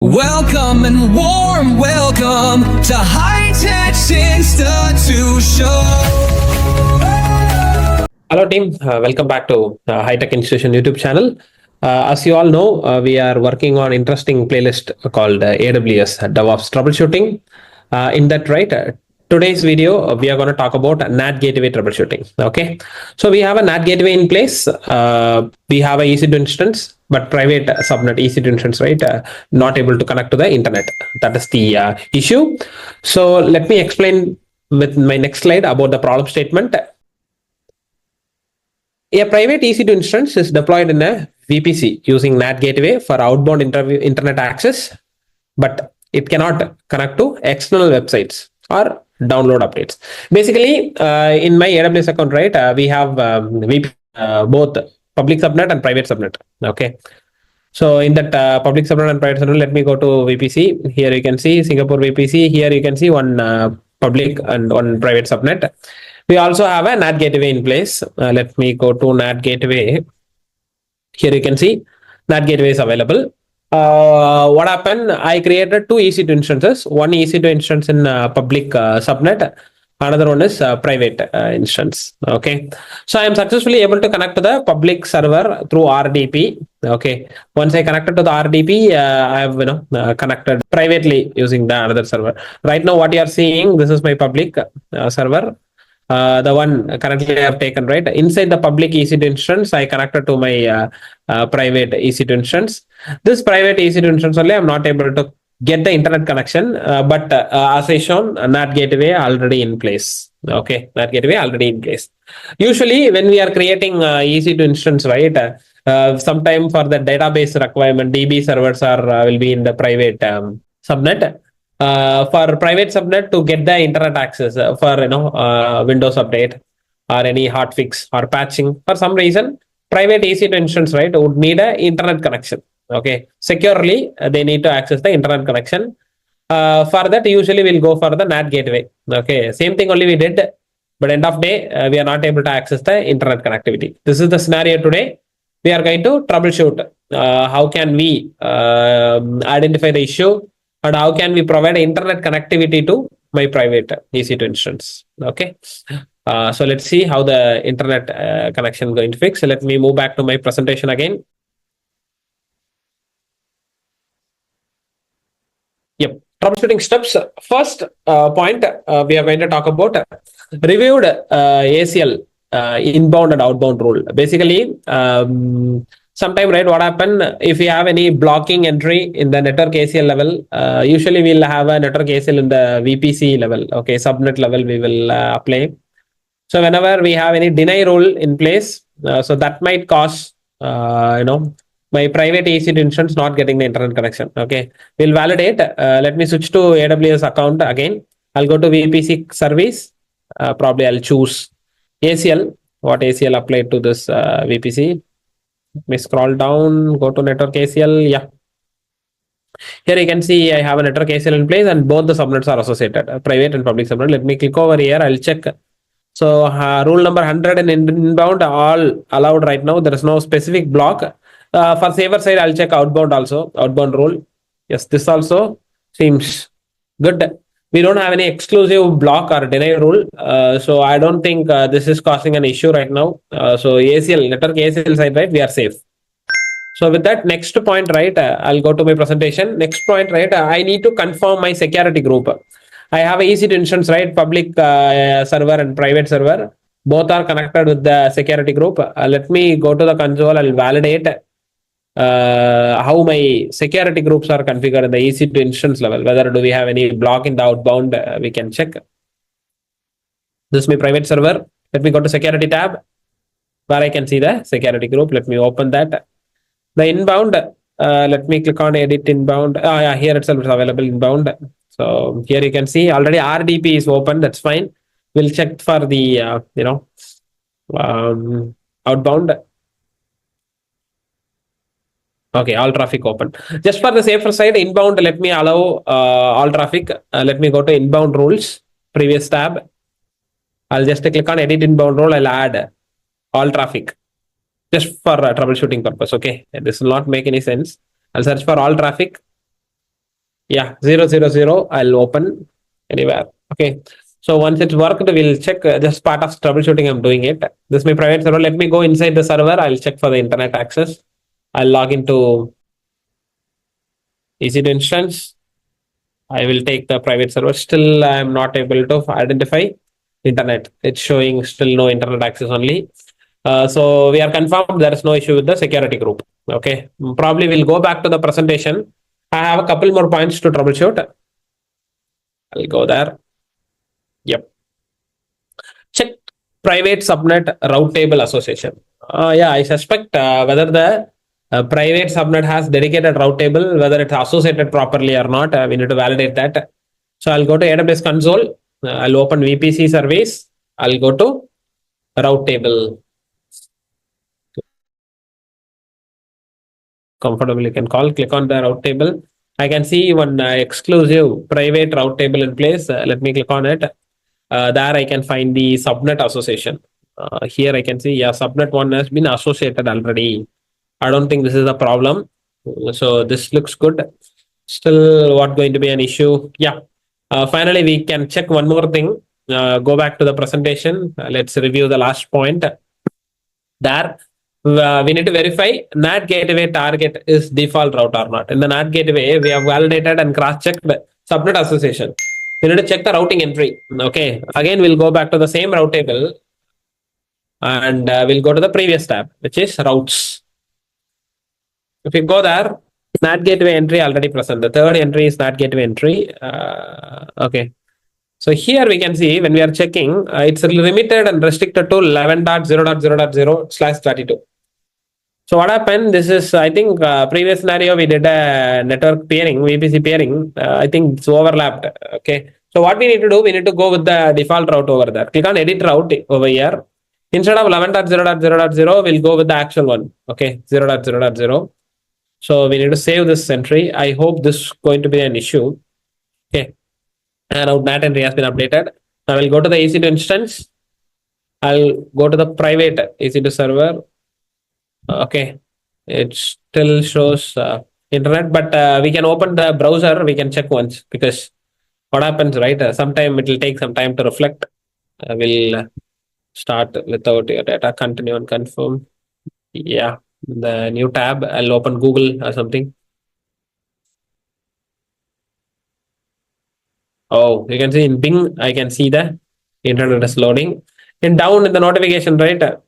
Welcome and warm welcome to High Tech Institution. Hello team, welcome back to High Tech Institution YouTube channel. As you all know, we are working on interesting playlist called AWS DevOps Troubleshooting. In that, today's video we are going to talk about NAT Gateway troubleshooting. Okay, so we have a NAT Gateway in place. We have a EC2 instance, but private subnet EC2 instance, not able to connect to the internet. That is the issue. So let me explain with my next slide about the problem statement. A private EC2 instance is deployed in a VPC using NAT Gateway for outbound internet access, but it cannot connect to external websites or download updates. Basically, in my AWS account, we have both public subnet and private subnet. Okay. So in that public subnet and private subnet, let me go to VPC. Here you can see Singapore VPC. Here you can see one public and one private subnet. We also have a NAT gateway in place. Let me go to NAT gateway. Here you can see NAT gateway is available. What happened? I created two EC2 instances. One EC2 instance in public subnet. Another one is private instance. Okay. So I am successfully able to connect to the public server through RDP. Okay. Once I connected to the RDP, I have connected privately using the another server. Right now, what you are seeing, this is my public server. The one currently I have taken, inside the public EC2 instance, I connected to my private EC2 instance. This private EC2 instance only I'm not able to get the internet connection, but as I shown, NAT gateway already in place. Okay, NAT gateway already in place. Usually, when we are creating EC2 instance, sometime for the database requirement, DB servers are will be in the private subnet. For private subnet to get the internet access for Windows update or any hotfix or patching, for some reason private EC2 instance would need an internet connection. Okay, securely they need to access the internet connection. For that, usually we'll go for the NAT gateway. Okay, same thing only we did, but end of day we are not able to access the internet connectivity. This is the scenario today. We are going to troubleshoot. How can we identify the issue? And how can we provide internet connectivity to my private EC2 instance? Okay. So let's see how the internet connection is going to fix. So let me move back to my presentation again. Yep. Troubleshooting steps. First point we are going to talk about reviewed ACL inbound and outbound rule. Basically, sometime, what happen if we have any blocking entry in the network ACL level, usually we'll have a network ACL in the VPC level. Okay, subnet level we will apply. So whenever we have any deny rule in place, so that might cause, my private EC2 instance not getting the internet connection. Okay, we'll validate. Let me switch to AWS account again. I'll go to VPC service. Probably I'll choose ACL. What ACL applied to this VPC? Let me scroll down, go to network ACL. Yeah. Here you can see I have a network ACL in place and both the subnets are associated, private and public subnet. Let me click over here. I'll check. So rule number 100 and inbound all allowed right now. There is no specific block. For safer side, I'll check outbound also, outbound rule. Yes, this also seems good. We don't have any exclusive block or deny rule. So I don't think this is causing an issue right now. So ACL, network ACL side, we are safe. So with that next point, I'll go to my presentation. Next point, I need to confirm my security group. I have a EC2 instance, public server and private server. Both are connected with the security group. Let me go to the console. I'll validate how my security groups are configured in the EC2 instance level. Whether do we have any block in the outbound, we can check. This is my private server. Let me go to security tab where I can see the security group. Let me open that. The inbound, let me click on edit inbound. Here itself is available inbound. So here you can see already RDP is open. That's fine. We'll check for the, outbound. Okay, all traffic open. Just for the safer side, inbound, let me allow all traffic. Let me go to inbound rules, previous tab. I'll just click on edit inbound rule. I'll add all traffic just for troubleshooting purpose. Okay, this will not make any sense. I'll search for all traffic. Yeah, 000, I'll open anywhere. Okay. So once it's worked, we'll check just part of troubleshooting. I'm doing it. This is my private server. Let me go inside the server. I'll check for the internet access. I'll log into EC2 instance. I will take the private server. Still, I'm not able to identify internet. It's showing still no internet access only. So we are confirmed there is no issue with the security group. Okay. Probably we'll go back to the presentation. I have a couple more points to troubleshoot. I'll go there. Yep. Check private subnet route table association. Yeah, I suspect whether the private subnet has dedicated route table, whether it's associated properly or not. We need to validate that. So I'll go to AWS console. I'll open VPC service. I'll go to route table. Comfortable, you can click on the route table. I can see one exclusive private route table in place. Let me click on it. There I can find the subnet association. Here I can see, yeah, subnet one has been associated already. I don't think this is a problem. So this looks good. Still, what going to be an issue? Yeah. Finally, we can check one more thing. Go back to the presentation. Let's review the last point. There, we need to verify NAT gateway target is default route or not. In the NAT gateway, we have validated and cross-checked subnet association. We need to check the routing entry. Okay. Again, we'll go back to the same route table and we'll go to the previous tab, which is routes. If we go there, NAT gateway entry already present. The third entry is NAT gateway entry. Okay. So here we can see when we are checking, it's limited and restricted to 11.0.0.0/32. So what happened? This is, I think, previous scenario we did a network peering, VPC peering. I think it's overlapped. Okay. So what we need to do, we need to go with the default route over there. Click on edit route over here. Instead of 11.0.0.0, we'll go with the actual one. Okay, 0.0.0. So we need to save this entry. I hope this is going to be an issue. Okay. And our NAT entry has been updated. Now we'll go to the EC2 instance. I'll go to the private EC2 server. Okay. It still shows internet, but we can open the browser. We can check once because what happens, right? Sometime it will take some time to reflect. We'll start without your data. Continue and confirm. Yeah. The new tab. I'll open Google or something. Oh, you can see in Bing, I can see the internet is loading. And down in the notification, right?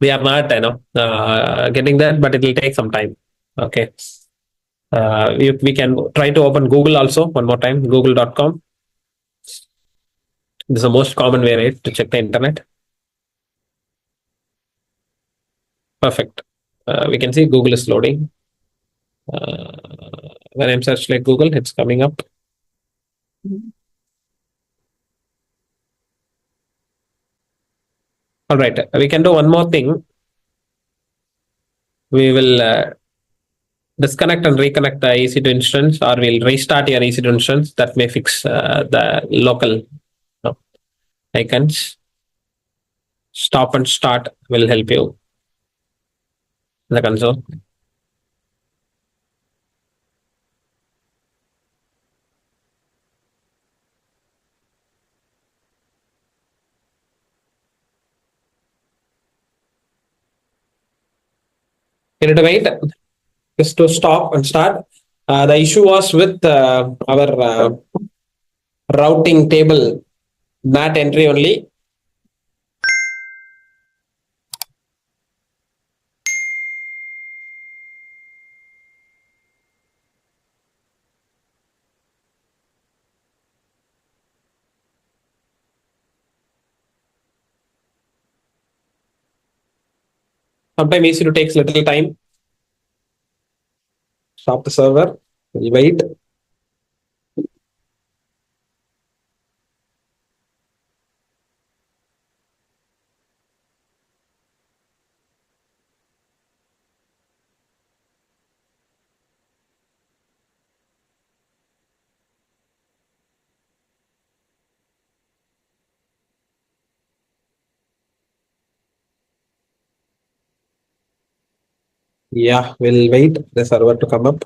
We are not, getting that, but it will take some time. Okay. We can try to open Google also one more time, google.com. This is the most common way, right, to check the internet. Perfect. We can see Google is loading. When I'm searching like Google, it's coming up. All right, we can do one more thing. We will disconnect and reconnect the EC2 instance, or we'll restart your EC2 instance. That may fix the local icons. Stop and start will help you in the console. You need to wait just to stop and start. The issue was with our routing table NAT entry only. Sometimes EC2 takes little time. Stop the server. We'll wait. Yeah, we'll wait the server to come up.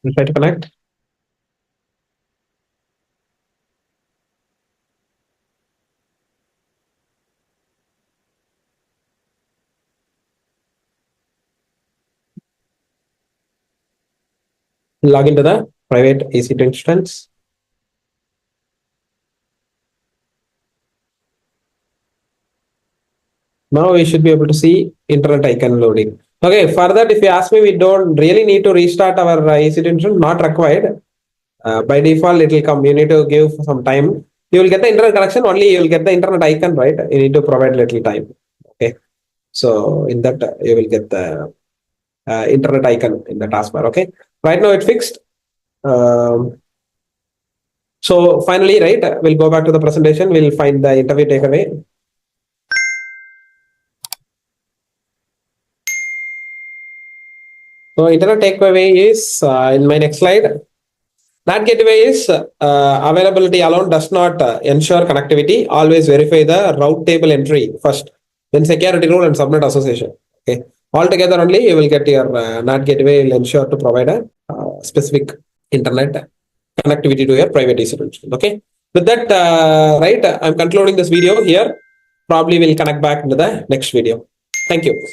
We'll try to connect. Log into the private EC2 instance. Now we should be able to see internet icon loading. Okay, for that, if you ask me, we don't really need to restart our EC2 instance, not required. By default, it will come. You need to give some time. You will get the internet connection, only you will get the internet icon, right? You need to provide little time. Okay. So in that, you will get the internet icon in the taskbar. Okay. Right now, it's fixed. So finally, right, we'll go back to the presentation. We'll find the interview takeaway. So internet takeaway is in my next slide. NAT Gateway is availability alone does not ensure connectivity. Always verify the route table entry first, then security rule and subnet association. Okay, altogether only you will get your NAT Gateway will ensure to provide a specific internet connectivity to your private EC2. Okay, with that, right, I'm concluding this video here. Probably will connect back into the next video. Thank you.